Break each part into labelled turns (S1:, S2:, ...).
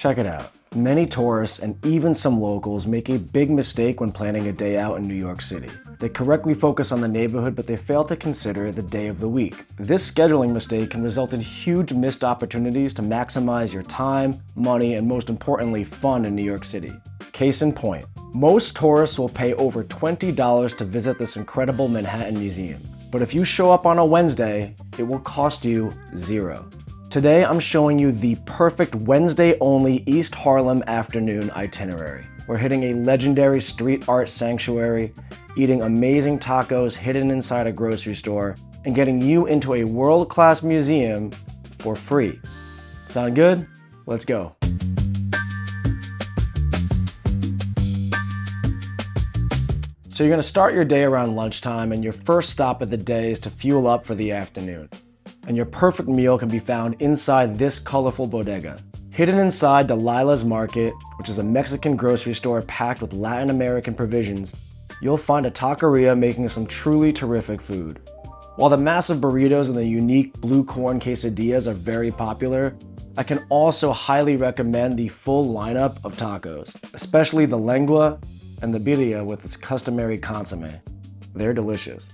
S1: Check it out. Many tourists and even some locals make a big mistake when planning a day out in New York City. They correctly focus on the neighborhood, but they fail to consider the day of the week. This scheduling mistake can result in huge missed opportunities to maximize your time, money, and most importantly, fun in New York City. Case in point, most tourists will pay over $20 to visit this incredible Manhattan museum. But if you show up on a Wednesday, it will cost you $0. Today, I'm showing you the perfect Wednesday-only East Harlem afternoon itinerary. We're hitting a legendary street art sanctuary, eating amazing tacos hidden inside a grocery store, and getting you into a world-class museum for free. Sound good? Let's go. So you're gonna start your day around lunchtime, and your first stop of the day is to fuel up for the afternoon. And your perfect meal can be found inside this colorful bodega. Hidden inside Delilah's Market, which is a Mexican grocery store packed with Latin American provisions, you'll find a taqueria making some truly terrific food. While the massive burritos and the unique blue corn quesadillas are very popular, I can also highly recommend the full lineup of tacos, especially the lengua and the birria with its customary consomme. They're delicious.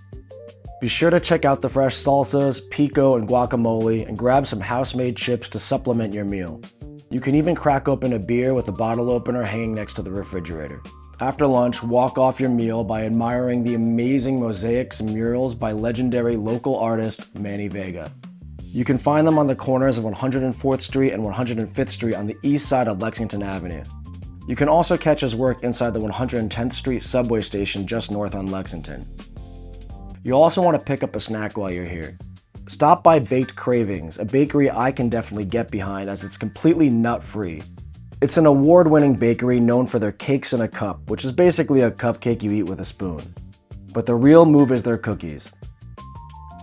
S1: Be sure to check out the fresh salsas, pico, and guacamole, and grab some house-made chips to supplement your meal. You can even crack open a beer with a bottle opener hanging next to the refrigerator. After lunch, walk off your meal by admiring the amazing mosaics and murals by legendary local artist Manny Vega. You can find them on the corners of 104th Street and 105th Street on the east side of Lexington Avenue. You can also catch his work inside the 110th Street subway station just north on Lexington. You'll also want to pick up a snack while you're here. Stop by Baked Cravings, a bakery I can definitely get behind as it's completely nut-free. It's an award-winning bakery known for their cakes in a cup, which is basically a cupcake you eat with a spoon. But the real move is their cookies.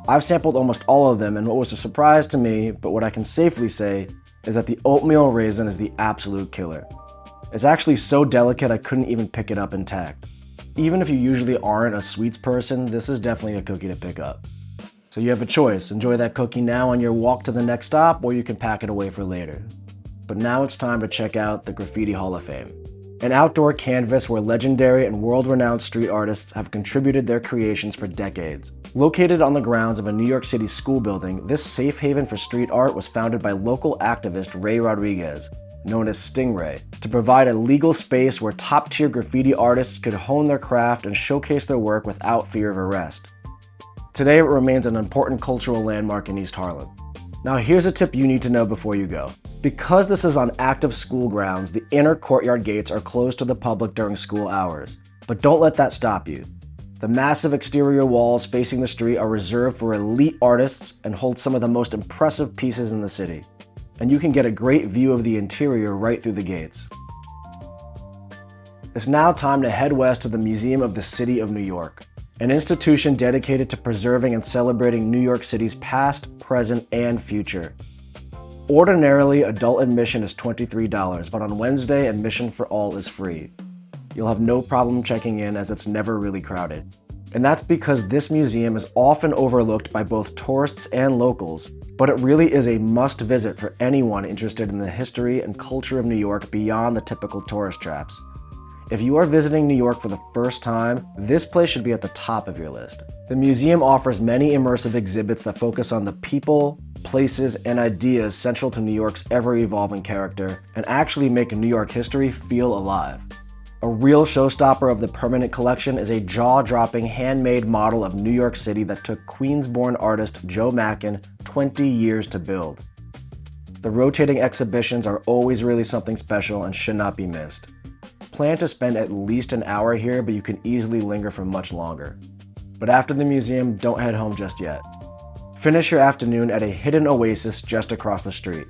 S1: I've sampled almost all of them, and what was a surprise to me, but what I can safely say, is that the oatmeal raisin is the absolute killer. It's actually so delicate I couldn't even pick it up intact. Even if you usually aren't a sweets person, this is definitely a cookie to pick up. So you have a choice. Enjoy that cookie now on your walk to the next stop, or you can pack it away for later. But now it's time to check out the Graffiti Hall of Fame, an outdoor canvas where legendary and world-renowned street artists have contributed their creations for decades. Located on the grounds of a New York City school building, this safe haven for street art was founded by local activist Ray Rodriguez, known as Stingray, to provide a legal space where top-tier graffiti artists could hone their craft and showcase their work without fear of arrest. Today, it remains an important cultural landmark in East Harlem. Now, here's a tip you need to know before you go. Because this is on active school grounds, the inner courtyard gates are closed to the public during school hours. But don't let that stop you. The massive exterior walls facing the street are reserved for elite artists and hold some of the most impressive pieces in the city. And you can get a great view of the interior right through the gates. It's now time to head west to the Museum of the City of New York, an institution dedicated to preserving and celebrating New York City's past, present, and future. Ordinarily, adult admission is $23, but on Wednesday, admission for all is free. You'll have no problem checking in as it's never really crowded. And that's because this museum is often overlooked by both tourists and locals, but it really is a must visit for anyone interested in the history and culture of New York beyond the typical tourist traps. If you are visiting New York for the first time, this place should be at the top of your list. The museum offers many immersive exhibits that focus on the people, places, and ideas central to New York's ever-evolving character and actually make New York history feel alive. A real showstopper of the permanent collection is a jaw-dropping handmade model of New York City that took Queens-born artist Joe Mackin 20 years to build. The rotating exhibitions are always really something special and should not be missed. Plan to spend at least an hour here, but you can easily linger for much longer. But after the museum, don't head home just yet. Finish your afternoon at a hidden oasis just across the street.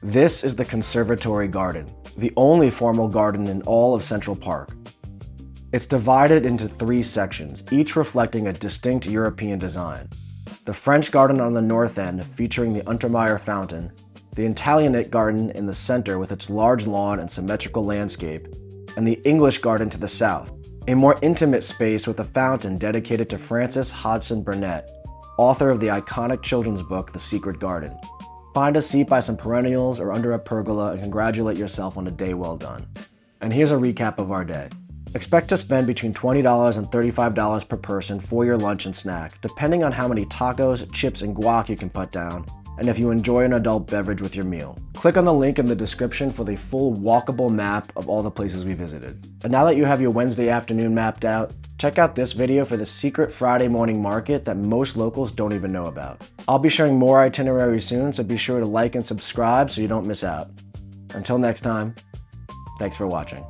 S1: This is the Conservatory Garden, the only formal garden in all of Central Park. It's divided into 3 sections, each reflecting a distinct European design. The French garden on the north end, featuring the Untermeyer fountain, the Italianate garden in the center with its large lawn and symmetrical landscape, and the English garden to the south, a more intimate space with a fountain dedicated to Frances Hodgson Burnett, author of the iconic children's book The Secret Garden. Find a seat by some perennials or under a pergola and congratulate yourself on a day well done. And here's a recap of our day. Expect to spend between $20 and $35 per person for your lunch and snack, depending on how many tacos, chips, and guac you can put down, and if you enjoy an adult beverage with your meal. Click on the link in the description for the full walkable map of all the places we visited. And now that you have your Wednesday afternoon mapped out, check out this video for the secret Friday morning market that most locals don't even know about. I'll be sharing more itineraries soon, so be sure to like and subscribe so you don't miss out. Until next time, thanks for watching.